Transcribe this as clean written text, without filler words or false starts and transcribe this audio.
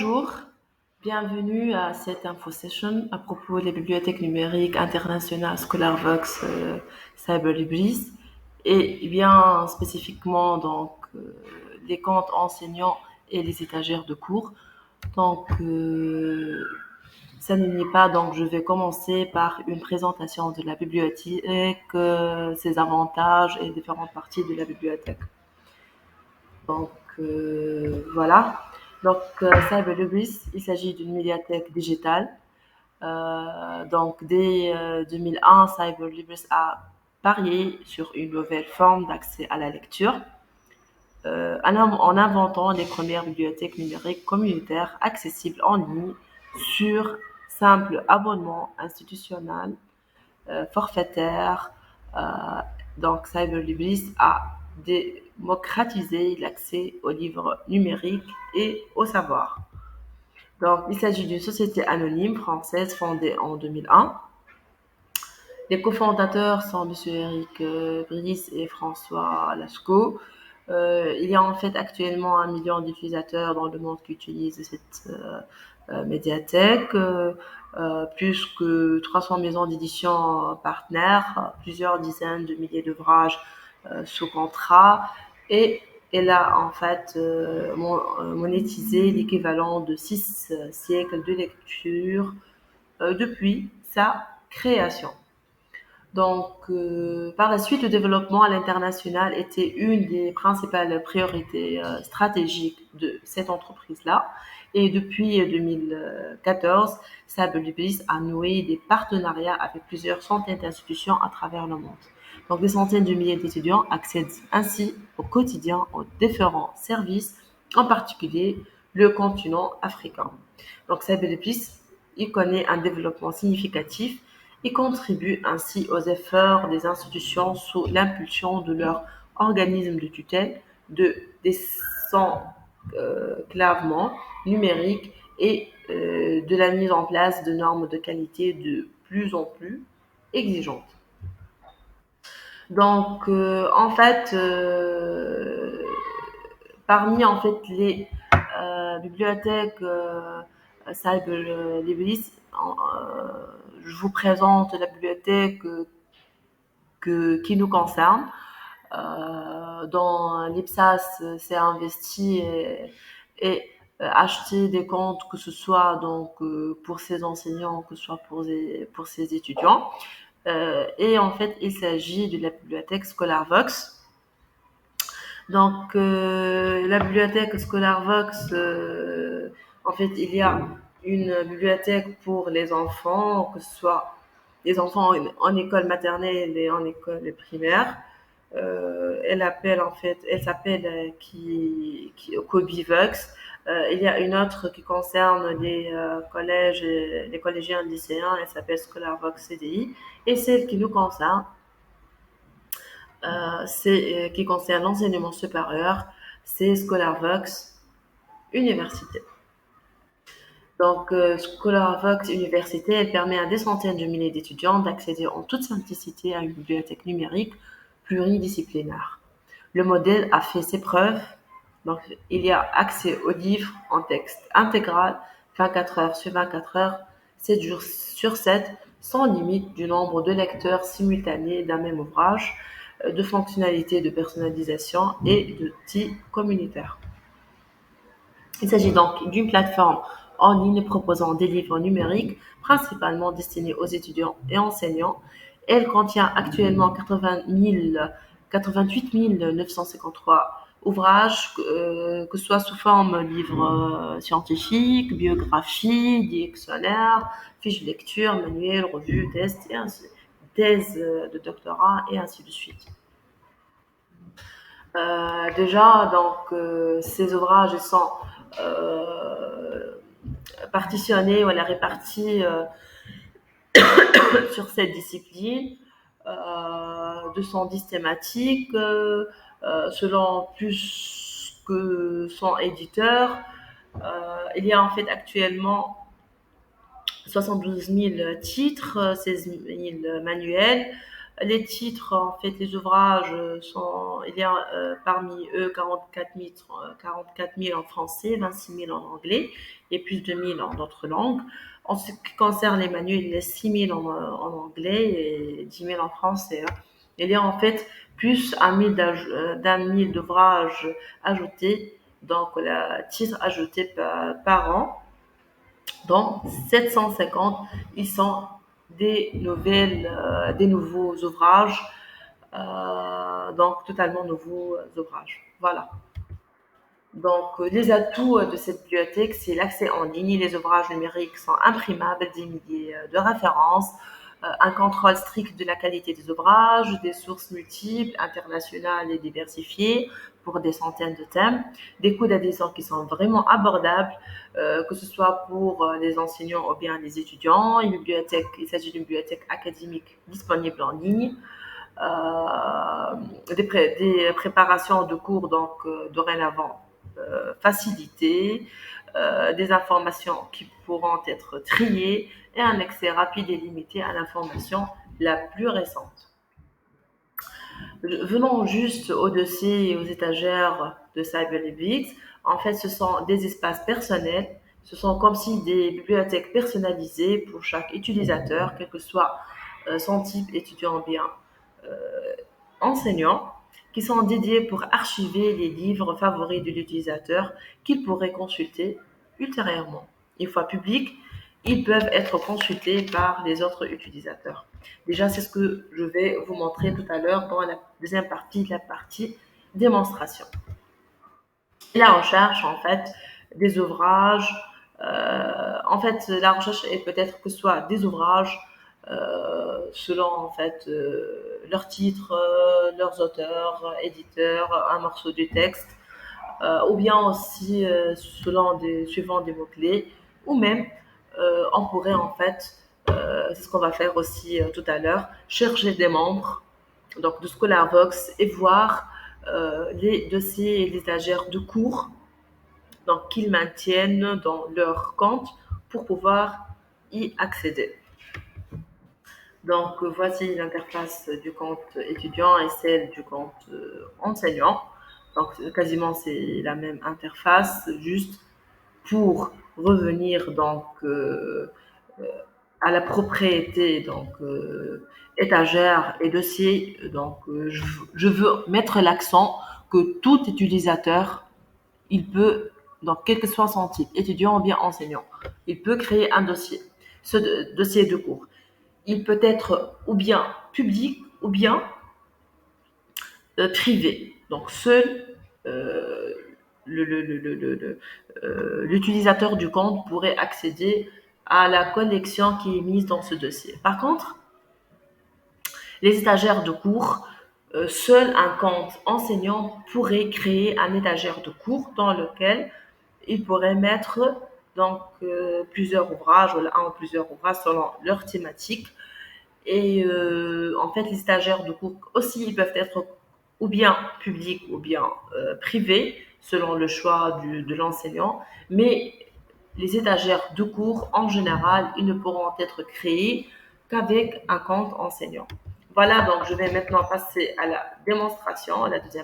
Bonjour, bienvenue à cette info session à propos des bibliothèques numériques internationales ScholarVox Cyberlibris et bien spécifiquement les comptes enseignants et les étagères de cours. Ça n'est pas, donc je vais commencer par une présentation de la bibliothèque, ses avantages et différentes parties de la bibliothèque. Donc voilà. Cyberlibris, il s'agit d'une médiathèque digitale. Dès 2001, Cyberlibris a parié sur une nouvelle forme d'accès à la lecture en inventant les premières bibliothèques numériques communautaires accessibles en ligne sur simple abonnement institutionnel forfaitaire. Euh, Cyberlibris a démocratisé l'accès aux livres numériques et au savoir. Donc, il s'agit d'une société anonyme française fondée en 2001. Les cofondateurs sont M. Eric Brice et François Lachko. Il y a en fait actuellement 1 million d'utilisateurs dans le monde qui utilisent cette médiathèque, plus que 300 maisons d'édition partenaires, plusieurs dizaines de milliers d'ouvrages sous contrat et elle a en fait monétisé l'équivalent de 6 siècles de lecture depuis sa création. Par la suite, le développement à l'international était une des principales priorités stratégiques de cette entreprise-là. Et depuis 2014, Cyberlibris a noué des partenariats avec plusieurs centaines d'institutions à travers le monde. Donc, des centaines de milliers d'étudiants accèdent ainsi au quotidien aux différents services, en particulier le continent africain. Donc, Cyberlibris, il connaît un développement significatif et contribuent ainsi aux efforts des institutions sous l'impulsion de leur organisme de tutelle de désenclavement numérique et de la mise en place de normes de qualité de plus en plus exigeantes. Parmi les bibliothèques Cyberlibris, je vous présente la bibliothèque qui nous concerne, dont l'IPSAS s'est investi et acheté des comptes, que ce soit pour ses enseignants, que ce soit pour ses étudiants. Et en fait, il s'agit de la bibliothèque ScholarVox. La bibliothèque ScholarVox, en fait, il y a une bibliothèque pour les enfants, que ce soit les enfants en école maternelle et en école primaire. Elle s'appelle Kobivox. Il y a une autre qui concerne les collèges, les collégiens et lycéens. Elle s'appelle ScholarVox CDI. Et celle qui nous concerne, qui concerne l'enseignement supérieur, c'est ScholarVox Université. ScholarVox Université, elle permet à des centaines de milliers d'étudiants d'accéder en toute simplicité à une bibliothèque numérique pluridisciplinaire. Le modèle a fait ses preuves. Donc, il y a accès aux livres en texte intégral, 24 heures sur 24 heures, 7 jours sur 7, sans limite du nombre de lecteurs simultanés d'un même ouvrage, de fonctionnalités de personnalisation et d'outils communautaires. Il s'agit donc d'une plateforme en ligne proposant des livres numériques, principalement destinés aux étudiants et enseignants. Elle contient actuellement 88 953 ouvrages, que ce soit sous forme livres scientifiques, biographies, dictionnaires, fiches de lecture, manuels, revues, tests, thèses de doctorat et ainsi de suite. Ces ouvrages sont partitionnés ou répartis sur cette discipline, 210 thématiques, selon plus que 100 éditeurs. Il y a en fait actuellement 72 000 titres, 16 000 manuels, Les titres, en fait, les ouvrages sont, il y a parmi eux 44 000 en français, 26 000 en anglais et plus de 1 000 en d'autres langues. En ce qui concerne les manuels, il y a 6 000 en anglais et 10 000 en français, hein. Il y a en fait plus d'un mille d'ouvrages ajoutés, donc titres ajoutés par an. Donc 750, ils sont des nouveaux ouvrages, donc totalement nouveaux ouvrages. Voilà. Donc, les atouts de cette bibliothèque, c'est l'accès en ligne. Les ouvrages numériques sont imprimables, des milliers de références, un contrôle strict de la qualité des ouvrages, des sources multiples, internationales et diversifiées pour des centaines de thèmes, des coûts d'adhésion qui sont vraiment abordables, que ce soit pour les enseignants ou bien les étudiants. Une bibliothèque, il s'agit d'une bibliothèque académique disponible en ligne, des préparations de cours donc dorénavant facilitées, des informations qui pourront être triées et un accès rapide et limité à l'information la plus récente. Venons juste aux dossiers et aux étagères de CyberLibX. En fait, ce sont des espaces personnels. Ce sont comme si des bibliothèques personnalisées pour chaque utilisateur, quel que soit son type étudiant bien enseignants, qui sont dédiés pour archiver les livres favoris de l'utilisateur qu'il pourrait consulter ultérieurement. Une fois publics, ils peuvent être consultés par les autres utilisateurs. Déjà, c'est ce que je vais vous montrer tout à l'heure dans la deuxième partie, la partie démonstration. La recherche, en fait, des ouvrages. En fait, la recherche est peut-être que ce soit des ouvrages selon en fait leur titre, leurs auteurs, éditeurs, un morceau du texte, ou bien aussi suivant des mots-clés, ou même on pourrait en fait, c'est ce qu'on va faire aussi tout à l'heure, chercher des membres donc de ScholarVox et voir les dossiers et les étagères de cours donc qu'ils maintiennent dans leur compte pour pouvoir y accéder. Donc, voici l'interface du compte étudiant et celle du compte enseignant. Donc, quasiment, c'est la même interface, juste pour revenir donc à la propriété donc étagère et dossier. Donc, je veux mettre l'accent que tout utilisateur, il peut, donc quel que soit son type, étudiant ou bien enseignant, il peut créer un dossier. Ce dossier de cours, il peut être ou bien public ou bien privé. Donc seul euh, l'utilisateur du compte pourrait accéder à la collection qui est mise dans ce dossier. Par contre, les étagères de cours, seul un compte enseignant pourrait créer un étagère de cours dans lequel il pourrait mettre donc plusieurs ouvrages, ou un ou plusieurs ouvrages selon leur thématique. Et en fait, les stagiaires de cours aussi, ils peuvent être ou bien publics ou bien privés, selon le choix de l'enseignant. Mais les étagères de cours, en général, ils ne pourront être créés qu'avec un compte enseignant. Voilà, donc je vais maintenant passer à la démonstration, à la deuxième